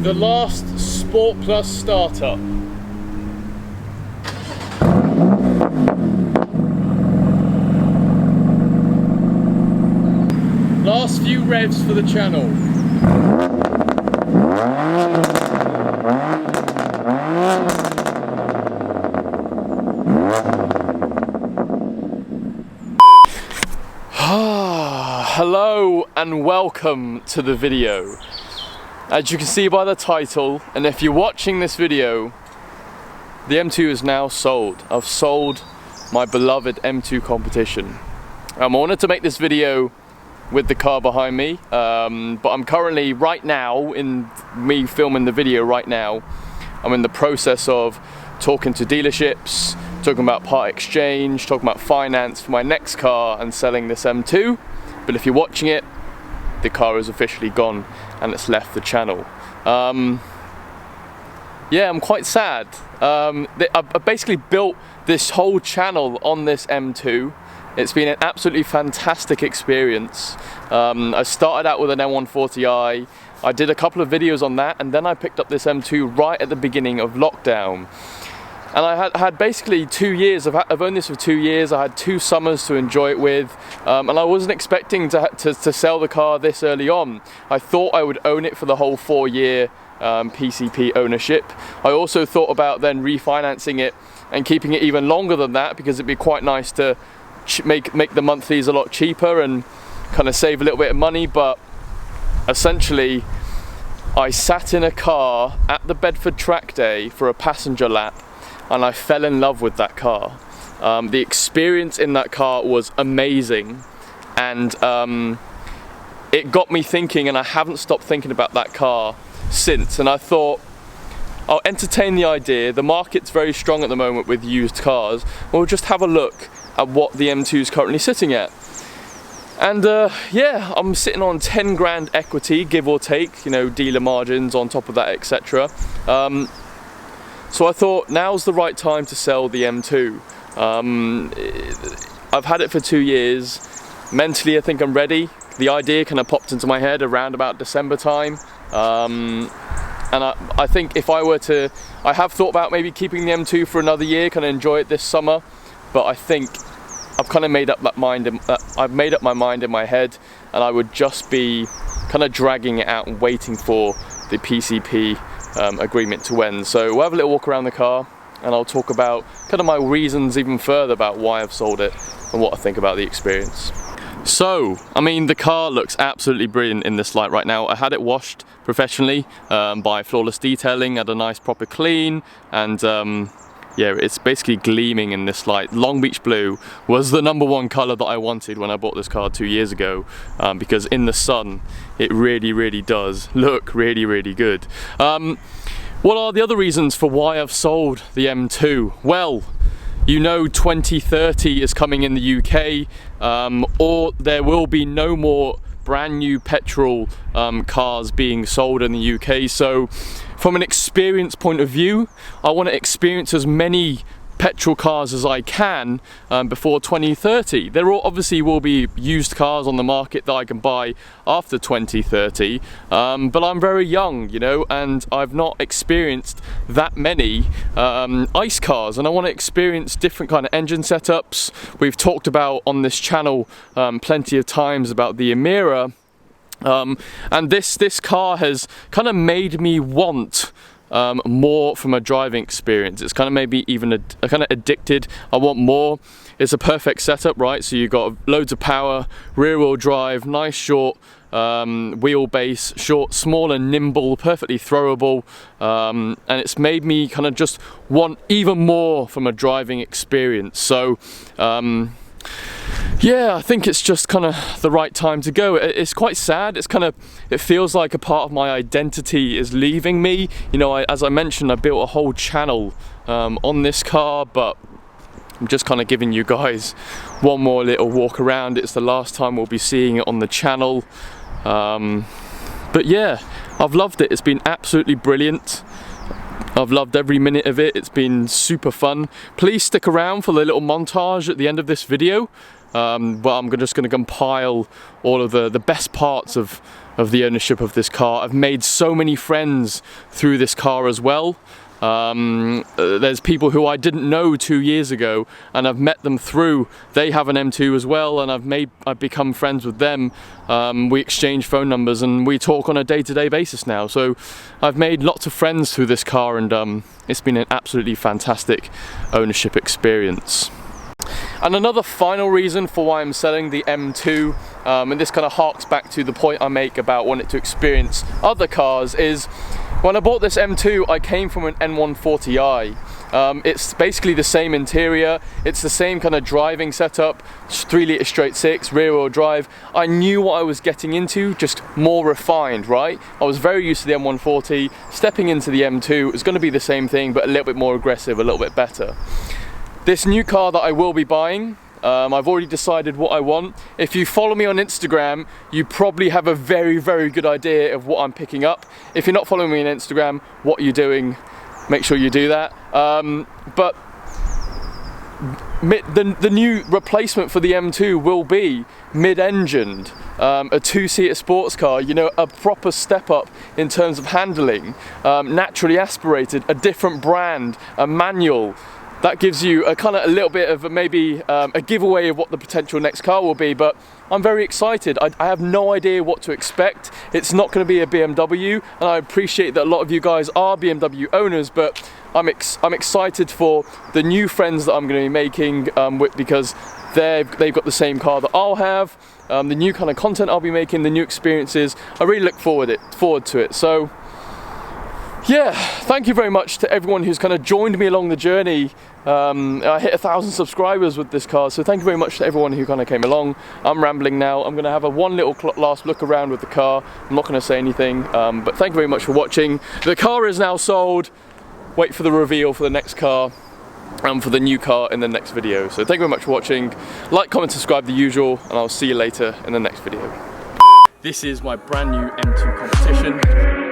The last Sport Plus starter. Last few revs for the channel. Hello and welcome to the video. As you can see by the title, and if you're watching this video, the M2 is now sold. I've sold my beloved M2 competition. I wanted to make this video with the car behind me, but I'm currently, right now, in me filming the video right now, I'm in the process of talking to dealerships, talking about part exchange, talking about finance for my next car and selling this M2. But if you're watching it, the car is officially gone and it's left the channel. Yeah, I'm quite sad. I basically built this whole channel on this M2. It's been an absolutely fantastic experience. I started out with an M140i. I did a couple of videos on that, and then I picked up this M2 right at the beginning of lockdown. And I had basically 2 years, I've owned this for 2 years, I had 2 summers to enjoy it with, and I wasn't expecting to sell the car this early on. I thought I would own it for the whole 4-year PCP ownership. I also thought about then refinancing it and keeping it even longer than that, because it'd be quite nice to make the monthlies a lot cheaper and kind of save a little bit of money. But essentially, I sat in a car at the Bedford track day for a passenger lap, and I fell in love with that car. The experience in that car was amazing, and it got me thinking, and I haven't stopped thinking about that car since. And I thought, I'll entertain the idea. The market's very strong at the moment with used cars. We'll just have a look at what the M2 is currently sitting at. And yeah, I'm sitting on 10 grand equity, give or take, you know, dealer margins on top of that, etc. So I thought now's the right time to sell the M2. I've had it for 2 years. Mentally, I think I'm ready. The idea kind of popped into my head around about December time. And I think if I were to, I have thought about maybe keeping the M2 for another year, kind of enjoy it this summer. But I think I've kind of made up that mind. I've made up my mind in my head, and I would just be kind of dragging it out and waiting for the PCP agreement to end. So we'll have a little walk around the car, and I'll talk about kind of my reasons even further about why I've sold it and what I think about the experience. So, I mean, the car looks absolutely brilliant in this light right now. I had it washed professionally by Flawless Detailing, had a nice proper clean, and yeah, it's basically gleaming in this light. Long Beach Blue was the #1 colour that I wanted when I bought this car 2 years ago, because in the sun it really does look really good. What are the other reasons for why I've sold the M2? Well, you know, 2030 is coming in the UK, or there will be no more brand new petrol cars being sold in the UK. So from an experience point of view, I want to experience as many petrol cars as I can before 2030. There obviously will be used cars on the market that I can buy after 2030, but I'm very young, you know, and I've not experienced that many ICE cars, and I want to experience different kind of engine setups. We've talked about on this channel plenty of times about the Emira, and this car has kind of made me want more from a driving experience. It's kind of maybe even kind of addicted. I want more. It's a perfect setup, right? So you've got loads of power, rear wheel drive, nice short wheelbase, short, small and nimble, perfectly throwable, and it's made me kind of just want even more from a driving experience. So yeah, I think it's just kind of the right time to go. It's quite sad. It feels like a part of my identity is leaving me. You know, as I mentioned, I built a whole channel on this car, but I'm just kind of giving you guys one more little walk around. It's the last time we'll be seeing it on the channel. But yeah, I've loved it. It's been absolutely brilliant. I've loved every minute of it. It's been super fun. Please stick around for the little montage at the end of this video. but I'm just going to compile all of the best parts of the ownership of this car. I've made so many friends through this car as well. There's people who I didn't know 2 years ago, and I've met them through. They have an M2 as well, and I've become friends with them. We exchange phone numbers and we talk on a day-to-day basis now. So I've made lots of friends through this car, and it's been an absolutely fantastic ownership experience. And another final reason for why I'm selling the M2, and this kind of harks back to the point I make about wanting to experience other cars, is when I bought this M2, I came from an N140i. It's basically the same interior, it's the same kind of driving setup, 3 litre straight 6, rear wheel drive. I knew what I was getting into, just more refined, right? I was very used to the M140, stepping into the M2, it's going to be the same thing, but a little bit more aggressive, a little bit better. This new car that I will be buying, I've already decided what I want. If you follow me on Instagram, you probably have a very, very good idea of what I'm picking up. If you're not following me on Instagram, what you're doing, make sure you do that. But the new replacement for the M2 will be mid-engined, a 2-seater sports car, you know, a proper step up in terms of handling, naturally aspirated, a different brand, a manual. That gives you a kind of a little bit of maybe a giveaway of what the potential next car will be, but I'm very excited. I have no idea what to expect. It's not going to be a BMW, and I appreciate that a lot of you guys are BMW owners, but I'm excited for the new friends that I'm going to be making because they've got the same car that I'll have, the new kind of content I'll be making, the new experiences. I really look forward to it. So yeah, thank you very much to everyone who's kind of joined me along the journey. I hit 1,000 subscribers with this car, so thank you very much to everyone who kind of came along. I'm rambling now. I'm going to have one little last look around with the car. I'm not going to say anything, but thank you very much for watching. The car is now sold. Wait for the reveal for the next car and for the new car in the next video. So thank you very much for watching. Like, comment, subscribe, the usual, and I'll see you later in the next video. This is my brand new M2 competition.